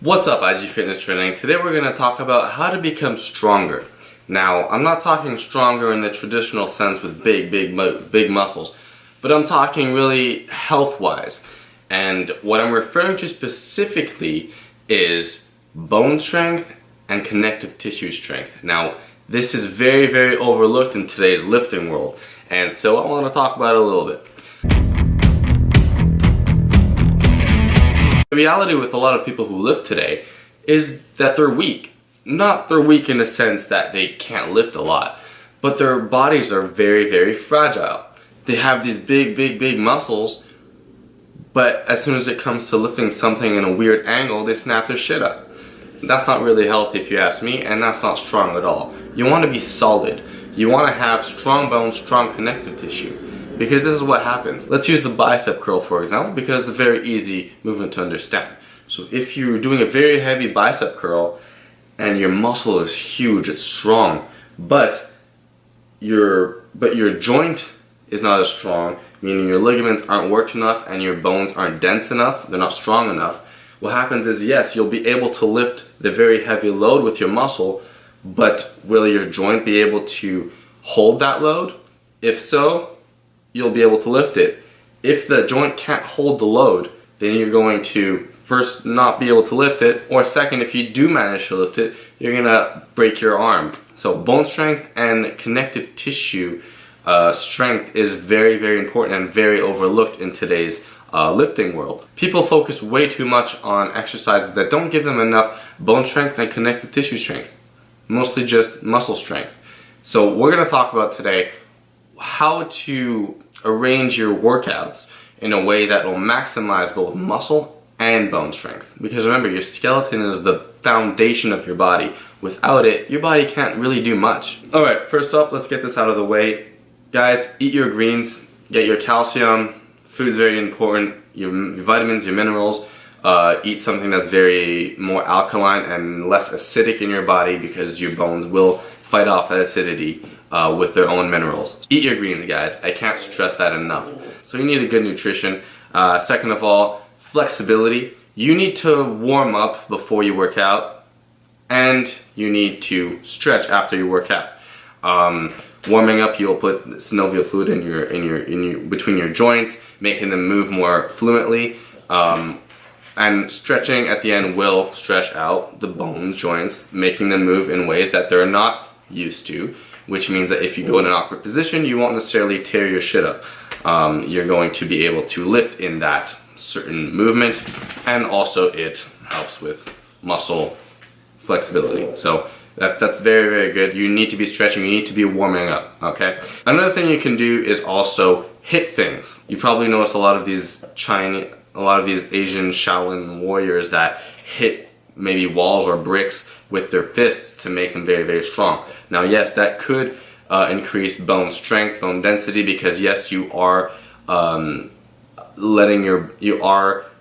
What's up, IG Fitness Training? Today we're going to talk about how to become stronger. Now, I'm not talking stronger in the traditional sense with big muscles, but I'm talking really health-wise. And what I'm referring to specifically is bone strength and connective tissue strength. Now, this is very overlooked in today's lifting world, and so I want to talk about it a little bit. The reality with a lot of people who lift today is that they're weak. Not they're weak in the sense that they can't lift a lot, but their bodies are very fragile. They have these big muscles, but as soon as it comes to lifting something in a weird angle, they snap their shit up. That's not really healthy if you ask me, and that's not strong at all. You want to be solid. You want to have strong bones, strong connective tissue. Because this is what happens. Let's use the bicep curl for example, because it's a very easy movement to understand. So if you're doing a very heavy bicep curl and your muscle is huge, it's strong, but your joint is not as strong, meaning your ligaments aren't worked enough and your bones aren't dense enough, they're not strong enough, what happens is, yes, you'll be able to lift the very heavy load with your muscle, but will your joint be able to hold that load? If so, you'll be able to lift it. If the joint can't hold the load, then you're going to first not be able to lift it, or second, if you do manage to lift it, you're gonna break your arm. So bone strength and connective tissue strength is very important and very overlooked in today's lifting world. People focus way too much on exercises that don't give them enough bone strength and connective tissue strength, mostly just muscle strength. So we're gonna talk about today how to arrange your workouts in a way that will maximize both muscle and bone strength. Because remember, your skeleton is the foundation of your body. Without it, your body can't really do much. Alright, first up, let's get this out of the way. Guys, eat your greens, get your calcium. Food's very important. Your vitamins, your minerals. Eat something that's very more alkaline and less acidic in your body, because your bones will fight off that acidity with their own minerals. Eat your greens, guys. I can't stress that enough. So you need a good nutrition. Second of all, flexibility. You need to warm up before you work out, and you need to stretch after you work out. Warming up, you'll put synovial fluid in between your joints, making them move more fluently. And stretching at the end will stretch out the bones, joints, making them move in ways that they're not used to, which means that if you go in an awkward position, you won't necessarily tear your shit up. You're going to be able to lift in that certain movement, and also it helps with muscle flexibility. So that's very good. You need to be stretching, you need to be warming up, okay? Another thing you can do is also hit things. You probably noticed a lot of these Asian Shaolin warriors that hit maybe walls or bricks with their fists to make them very strong. Now yes, that could increase bone strength, bone density, because yes, you are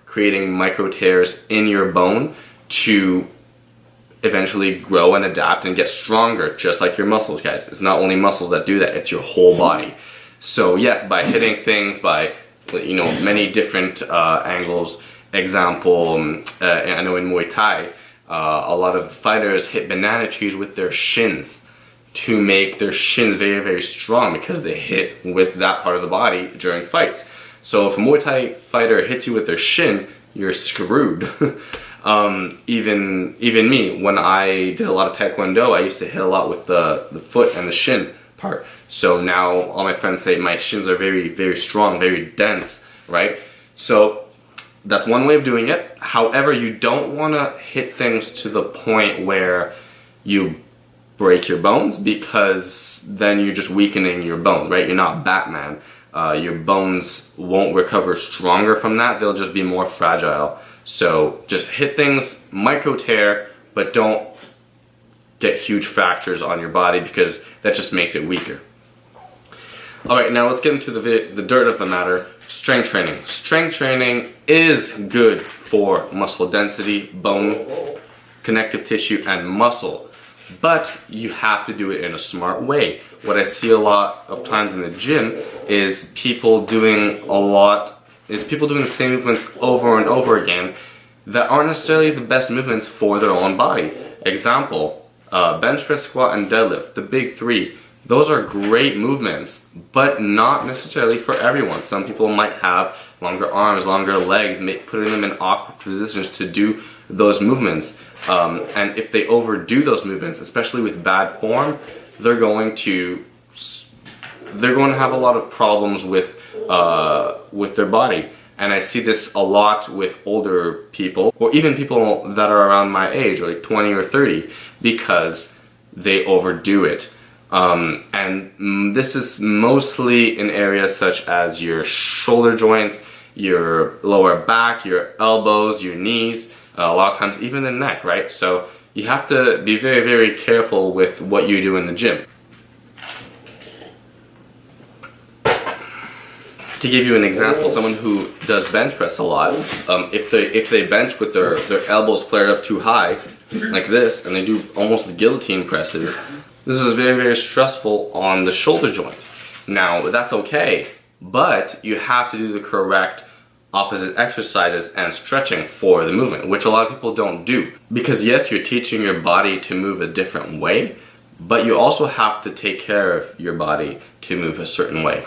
creating micro tears in your bone to eventually grow and adapt and get stronger, just like your muscles, guys. It's not only muscles that do that, it's your whole body. So yes, by hitting things, by many different angles. Example, I know in Muay Thai, a lot of fighters hit banana trees with their shins to make their shins very strong, because they hit with that part of the body during fights. So if a Muay Thai fighter hits you with their shin, you're screwed. Even me, when I did a lot of Taekwondo, I used to hit a lot with the foot and the shin part. So now all my friends say my shins are very strong, very dense, right? So that's one way of doing it. However, you don't want to hit things to the point where you break your bones, because then you're just weakening your bones, right? You're not Batman. Your bones won't recover stronger from that. They'll just be more fragile. So just hit things, micro tear, but don't get huge fractures on your body, because that just makes it weaker. Alright, now let's get into the dirt of the matter. Strength training. Strength training is good for muscle density, bone, connective tissue, and muscle. But you have to do it in a smart way. What I see a lot of times in the gym is people doing the same movements over and over again that aren't necessarily the best movements for their own body. Example, bench press, squat, and deadlift, the big three. Those are great movements, but not necessarily for everyone. Some people might have longer arms, longer legs, putting them in awkward positions to do those movements. And if they overdo those movements, especially with bad form, they're going to have a lot of problems with their body. And I see this a lot with older people, or even people that are around my age, like 20 or 30, because they overdo it. And this is mostly in areas such as your shoulder joints, your lower back, your elbows, your knees, a lot of times even the neck, right? So you have to be very, very careful with what you do in the gym. To give you an example, someone who does bench press a lot, if they bench with their elbows flared up too high, like this, and they do almost guillotine presses, this is very, very stressful on the shoulder joint. Now, that's okay, but you have to do the correct opposite exercises and stretching for the movement, which a lot of people don't do. Because yes, you're teaching your body to move a different way, but you also have to take care of your body to move a certain way.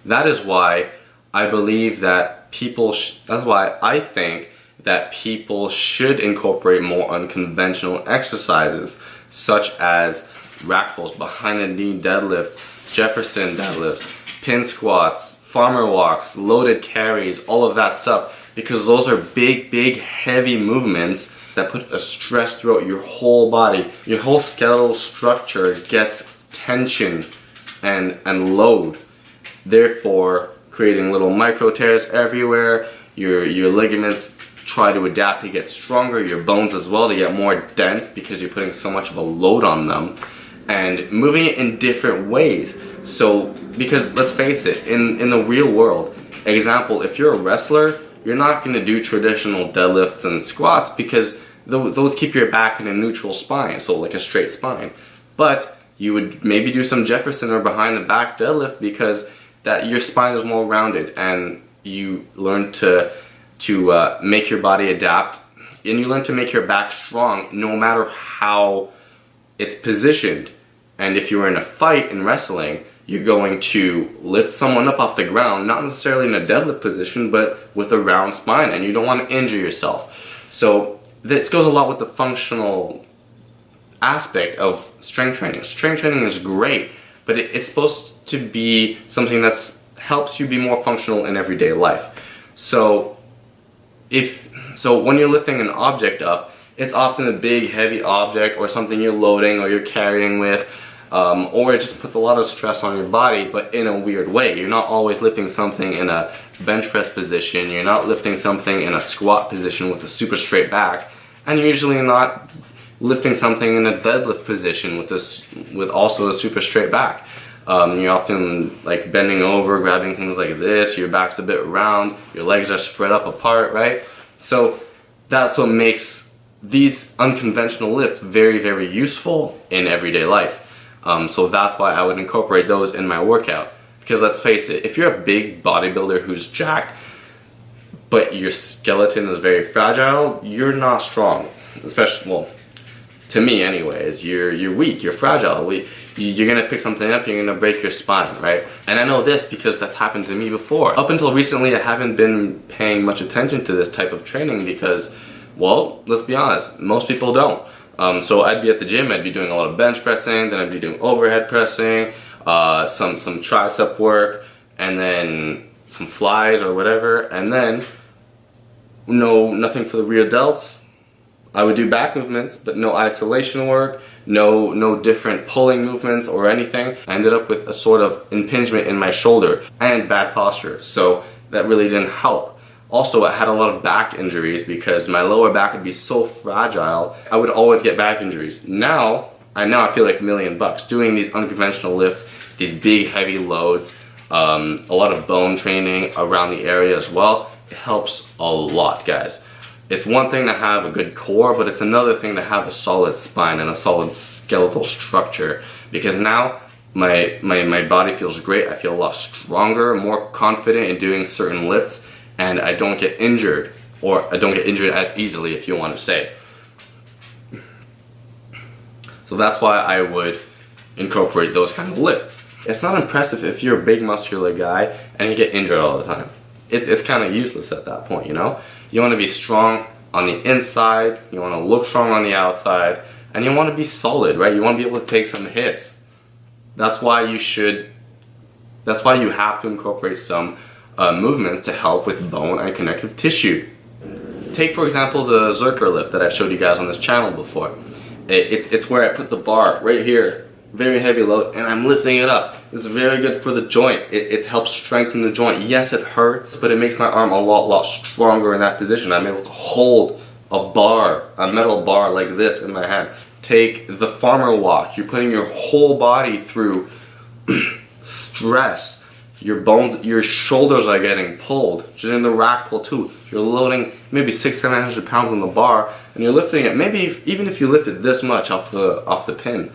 That is why I believe that that's why I think that people should incorporate more unconventional exercises, such as rack pulls, behind the knee deadlifts, Jefferson deadlifts, pin squats, farmer walks, loaded carries, all of that stuff, because those are big, big, heavy movements that put a stress throughout your whole body. Your whole skeletal structure gets tension and load, therefore creating little micro tears everywhere. Your ligaments try to adapt to get stronger, your bones as well to get more dense because you're putting so much of a load on them, and moving it in different ways. So, because let's face it, in the real world, example, if you're a wrestler, you're not going to do traditional deadlifts and squats because those keep your back in a neutral spine, so like a straight spine. But you would maybe do some Jefferson or behind the back deadlift because that your spine is more rounded, and you learn to make your body adapt, and you learn to make your back strong no matter how it's positioned. And if you're in a fight in wrestling, you're going to lift someone up off the ground, not necessarily in a deadlift position, but with a round spine, and you don't want to injure yourself. So this goes a lot with the functional aspect of strength training. Strength training is great, but it's supposed to be something that helps you be more functional in everyday life. So when you're lifting an object up, it's often a big heavy object or something you're loading or you're carrying with, or it just puts a lot of stress on your body, but in a weird way. You're not always lifting something in a bench press position, you're not lifting something in a squat position with a super straight back, and you're usually not lifting something in a deadlift position with also a super straight back. You're often like bending over, grabbing things like this, your back's a bit round, your legs are spread up apart, right? So that's what makes these unconventional lifts very, very useful in everyday life. So that's why I would incorporate those in my workout. Because let's face it, if you're a big bodybuilder who's jacked, but your skeleton is very fragile, you're not strong. Especially, well, to me anyways, you're weak, you're fragile. You're gonna pick something up, you're gonna break your spine, right? And I know this because that's happened to me before. Up until recently, I haven't been paying much attention to this type of training because, well, let's be honest, most people don't. So I'd be at the gym, I'd be doing a lot of bench pressing, then I'd be doing overhead pressing, some tricep work, and then some flies or whatever, and then nothing for the rear delts. I would do back movements, but no isolation work, no different pulling movements or anything. I ended up with a sort of impingement in my shoulder and bad posture, so that really didn't help. Also, I had a lot of back injuries because my lower back would be so fragile, I would always get back injuries. Now I feel like $1,000,000 doing these unconventional lifts, these big heavy loads, a lot of bone training around the area as well. It helps a lot, guys. It's one thing to have a good core, but it's another thing to have a solid spine and a solid skeletal structure, because now my body feels great. I feel a lot stronger, more confident in doing certain lifts, and I don't get injured or I don't get injured as easily, if you want to say. So that's why I would incorporate those kind of lifts. It's not impressive if you're a big muscular guy and you get injured all the time. It's kind of useless at that point, you know? You want to be strong on the inside, you want to look strong on the outside, and you want to be solid, right? You want to be able to take some hits. That's why you have to incorporate some movements to help with bone and connective tissue. Take, for example, the Zerker lift that I've showed you guys on this channel before. It's where I put the bar right here, very heavy load, and I'm lifting it up. It's very good for the joint. It helps strengthen the joint. Yes, it hurts, but it makes my arm a lot stronger in that position. I'm able to hold a metal bar like this in my hand. Take the farmer walk. You're putting your whole body through stress. Your bones, your shoulders are getting pulled. Just in the rack pull too. You're loading maybe 600-700 pounds on the bar, and you're lifting it. Maybe even if you lift it this much off the pin,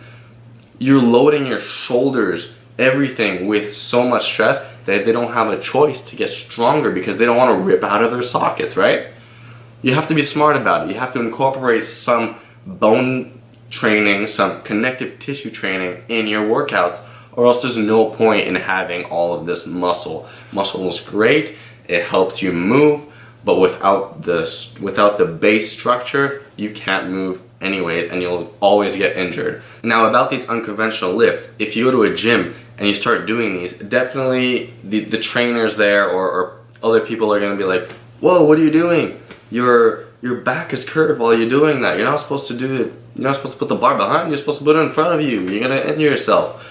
you're loading your shoulders, everything with so much stress that they don't have a choice to get stronger because they don't want to rip out of their sockets, right? You have to be smart about it. You have to incorporate some bone training, some connective tissue training in your workouts, or else there's no point in having all of this muscle. Muscle is great, it helps you move, but without the base structure, you can't move anyways, and you'll always get injured. Now about these unconventional lifts, if you go to a gym and you start doing these, definitely the trainers there or other people are gonna be like, whoa, what are you doing? Your back is curved while you're doing that. You're not supposed to do it. You're not supposed to put the bar behind you. You're supposed to put it in front of you. You're gonna injure yourself.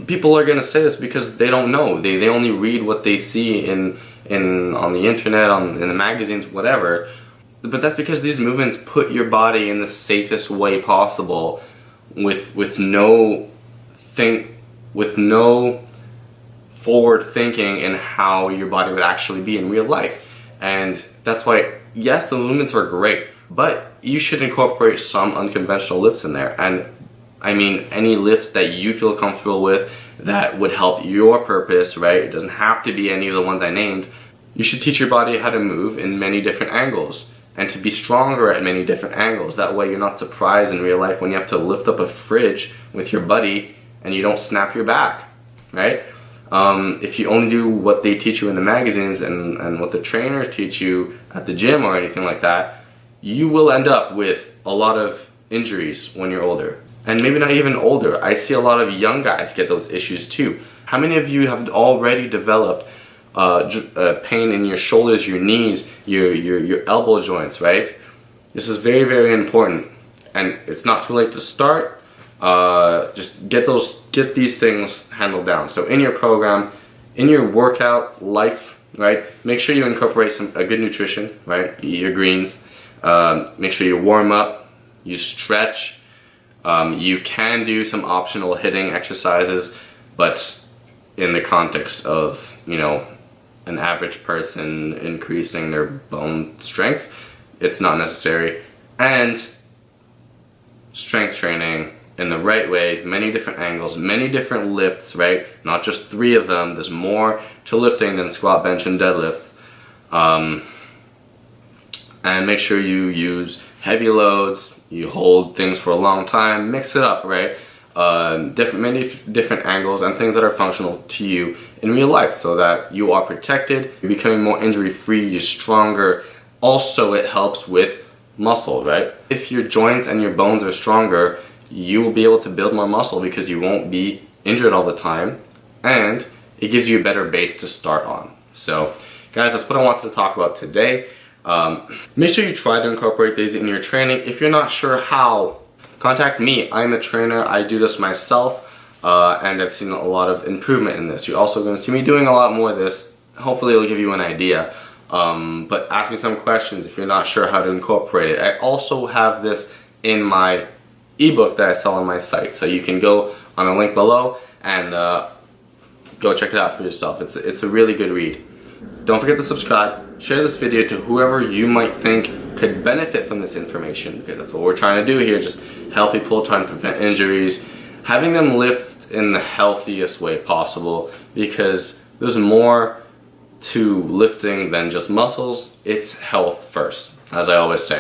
People are gonna say this because they don't know. They only read what they see on the internet, in the magazines, whatever. But that's because these movements put your body in the safest way possible, with no forward thinking in how your body would actually be in real life. And that's why, yes, the movements are great, but you should incorporate some unconventional lifts in there. And I mean, any lifts that you feel comfortable with that would help your purpose, right? It doesn't have to be any of the ones I named. You should teach your body how to move in many different angles and to be stronger at many different angles. That way you're not surprised in real life when you have to lift up a fridge with your buddy and you don't snap your back, right? If you only do what they teach you in the magazines and what the trainers teach you at the gym or anything like that, you will end up with a lot of injuries when you're older. And maybe not even older. I see a lot of young guys get those issues too. How many of you have already developed pain in your shoulders, your knees, your elbow joints, right? This is very, very important. And it's not too late to start. Just get these things handled down. So in your program, in your workout life, right, make sure you incorporate a good nutrition, right? Eat your greens. Make sure you warm up, you stretch. You can do some optional hitting exercises, but in the context of, you know, an average person increasing their bone strength, it's not necessary. And strength training in the right way, many different angles, many different lifts, right? Not just 3 of them. There's more to lifting than squat, bench, and deadlifts. And make sure you use heavy loads. You hold things for a long time, mix it up, right? Many different angles and things that are functional to you in real life so that you are protected, you're becoming more injury free, you're stronger. Also, it helps with muscle, right? If your joints and your bones are stronger, you will be able to build more muscle because you won't be injured all the time, and it gives you a better base to start on. So, guys, that's what I wanted to talk about today. Make sure you try to incorporate these in your training. If you're not sure how, contact me. I'm a trainer. I do this myself, and I've seen a lot of improvement in this. You're also going to see me doing a lot more of this. Hopefully it'll give you an idea. But ask me some questions if you're not sure how to incorporate it. I also have this in my ebook that I sell on my site, so you can go on the link below and go check it out for yourself. It's a really good read. Don't forget to subscribe. Share this video to whoever you might think could benefit from this information, because that's what we're trying to do here, just help people, trying to prevent injuries, having them lift in the healthiest way possible, because there's more to lifting than just muscles. It's health first, as I always say.